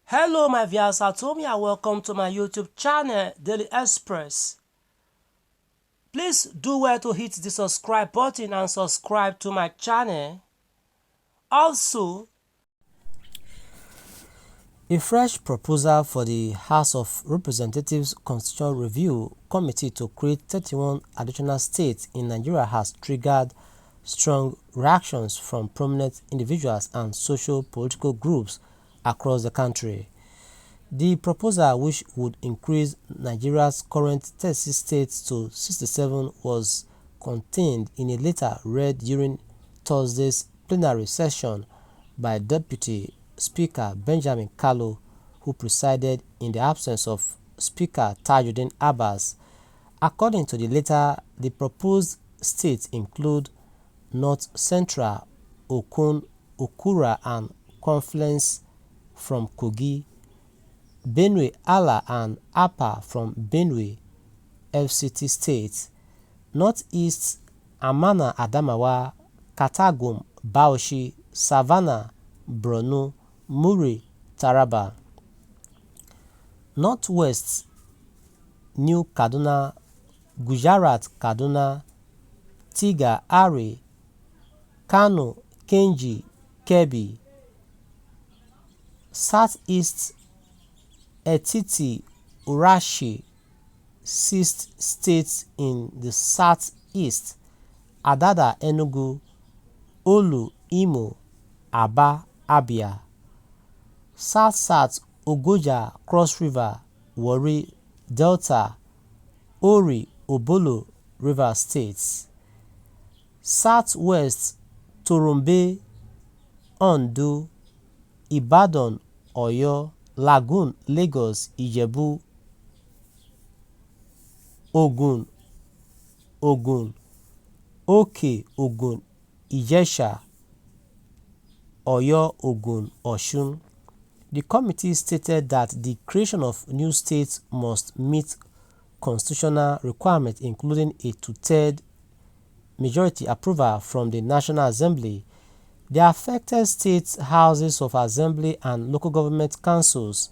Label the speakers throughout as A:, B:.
A: Hello my viewers, Atomi and welcome to my YouTube channel Daily Express. Please do well to hit the subscribe button and subscribe to my channel. Also, a fresh proposal for the House of Representatives Constitutional Review Committee to create 31 additional states in Nigeria has triggered strong reactions from prominent individuals and socio-political groups across the country. The proposal, which would increase Nigeria's current 36 states to 67, was contained in a letter read during Thursday's plenary session by Deputy Speaker Benjamin Kalu, who presided in the absence of Speaker Tajuddin Abbas. According to the letter, the proposed states include North Central, Okun, Okura, and Confluence from Kogi, Benue Ala and Apa from Benue FCT states, Northeast Amana Adamawa, Katagum, Bauchi, Savannah, Borno, Muri, Taraba, Northwest New Kaduna, Gujarat, Kaduna, Tiga, Ari, Kano, Kenji, Kebbi, Southeast Etiti, Urashi, 6 states in the southeast, Adada, Enugu, Olu, Imo, Aba, Abia, South-South, Ogoja, Cross River, Warri, Delta, Ori, Obolo, River States, Southwest, Torombe, Ondo, Ibadan, Oyo, Lagoon, Lagos, Ijebu, Ogun, Oke, Ogun, Ijesha, Oyo, Ogun, Osun. The committee stated that the creation of new states must meet constitutional requirements, including a two-thirds majority approval from the National Assembly. The affected state houses of assembly and local government councils,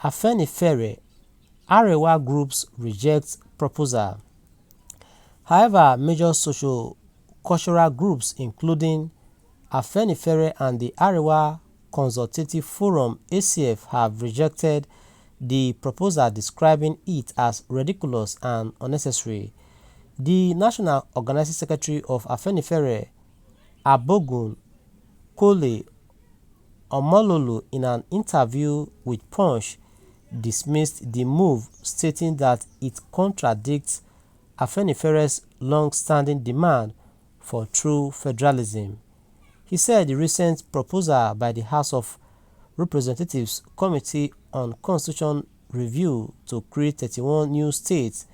A: Afenifere, Arewa groups reject proposal. However, major socio-cultural groups including Afenifere and the Arewa Consultative Forum (ACF) have rejected the proposal, describing it as ridiculous and unnecessary. The National Organizing Secretary of Afenifere, Abogun Kole Omololu, in an interview with Punch, dismissed the move, stating that it contradicts Afenifere's long-standing demand for true federalism. He said the recent proposal by the House of Representatives Committee on Constitution Review to create 31 new states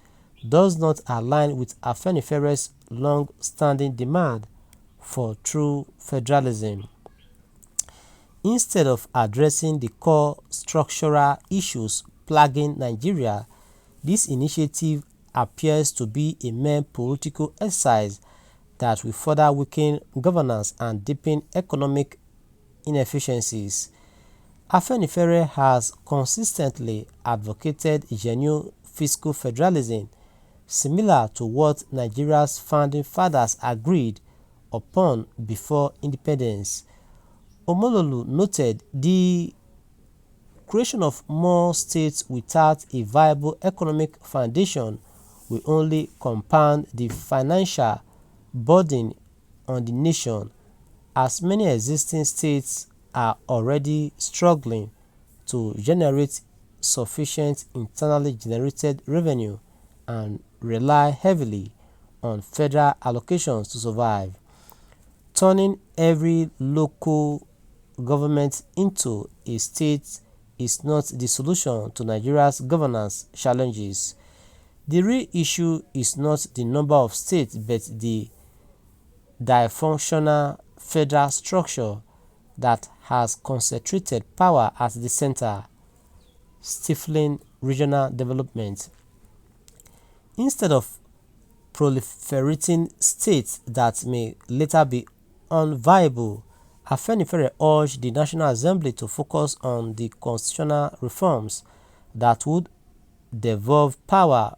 A: does not align with Afenifere's long-standing demand for true federalism. Instead of addressing the core structural issues plaguing Nigeria, this initiative appears to be a mere political exercise that will further weaken governance and deepen economic inefficiencies. Afenifere has consistently advocated genuine fiscal federalism, similar to what Nigeria's founding fathers agreed upon before independence. Omololu noted the creation of more states without a viable economic foundation will only compound the financial burden on the nation, as many existing states are already struggling to generate sufficient internally generated revenue and rely heavily on federal allocations to survive. Turning every local government into a state is not the solution to Nigeria's governance challenges. The real issue is not the number of states but the dysfunctional federal structure that has concentrated power at the center, stifling regional development. Instead of proliferating states that may later be unviable Afenifere urged the National Assembly to focus on the constitutional reforms that would devolve power,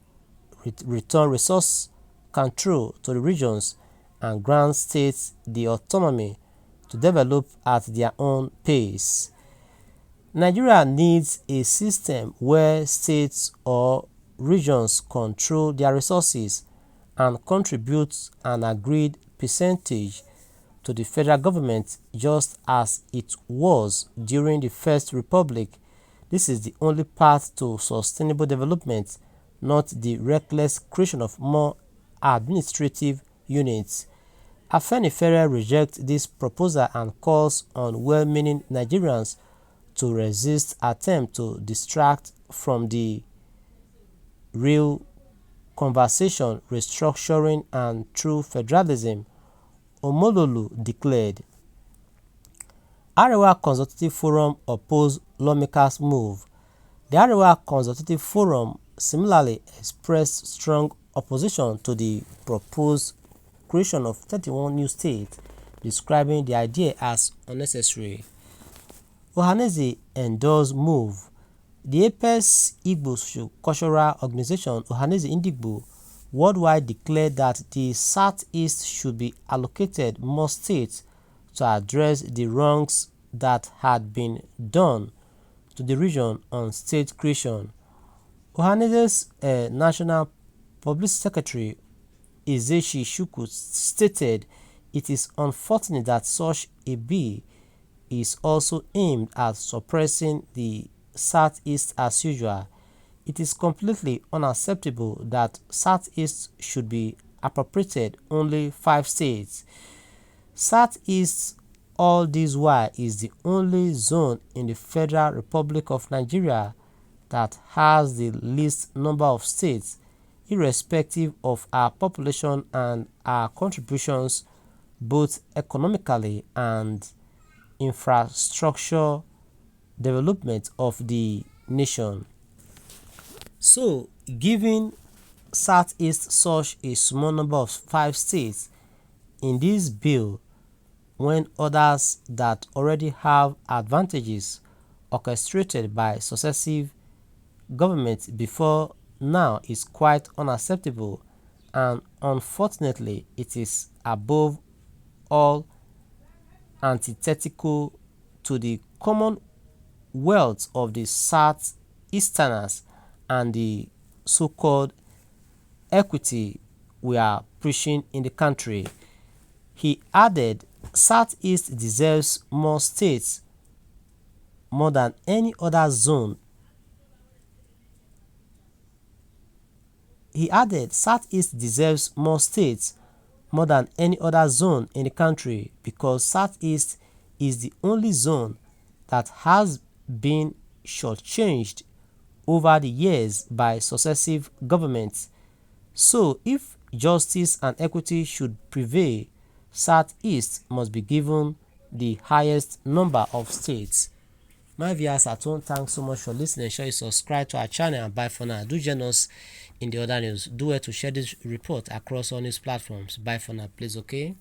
A: return resource control to the regions, and grant states the autonomy to develop at their own pace. Nigeria needs a system where states or regions control their resources and contribute an agreed percentage to the federal government, just as it was during the First Republic. This is the only path to sustainable development, not the reckless creation of more administrative units. Afenifere rejects this proposal and calls on well-meaning Nigerians to resist attempts to distract from the real conversation, restructuring and true federalism. Omololu declared. Arewa Consultative Forum opposed lawmakers' move. The Arewa Consultative Forum similarly expressed strong opposition to the proposed creation of 31 new states, describing the idea as unnecessary. Ohanaeze endorsed move. The Apex Igbo Socio-Cultural Organization Ohanaeze Ndigbo worldwide declared that the Southeast should be allocated more states to address the wrongs that had been done to the region on state creation. Ohanaeze's National Publicity Secretary Ezechi Chukwu stated, "It is unfortunate that such a bill is also aimed at suppressing the Southeast as usual. It is completely unacceptable that Southeast should be appropriated only 5 states. Southeast all this while is the only zone in the Federal Republic of Nigeria that has the least number of states, irrespective of our population and our contributions both economically and infrastructure development of the nation." So, giving Southeast such a small number of 5 states in this bill, when others that already have advantages orchestrated by successive governments before now, is quite unacceptable, and unfortunately it is above all antithetical to the common wealth of the Southeasterners and the so-called equity we are preaching in the country. He added, Southeast deserves more states more than any other zone. He added, Southeast deserves more states more than any other zone in the country because Southeast is the only zone that has been shortchanged over the years by successive governments. So, if justice and equity should prevail, Southeast must be given the highest number of states. My viewers at home, thanks so much for listening. Sure you subscribe to our channel and bye for now. Do join us in the other news. Do well to share this report across all news platforms. Bye for now, please, okay?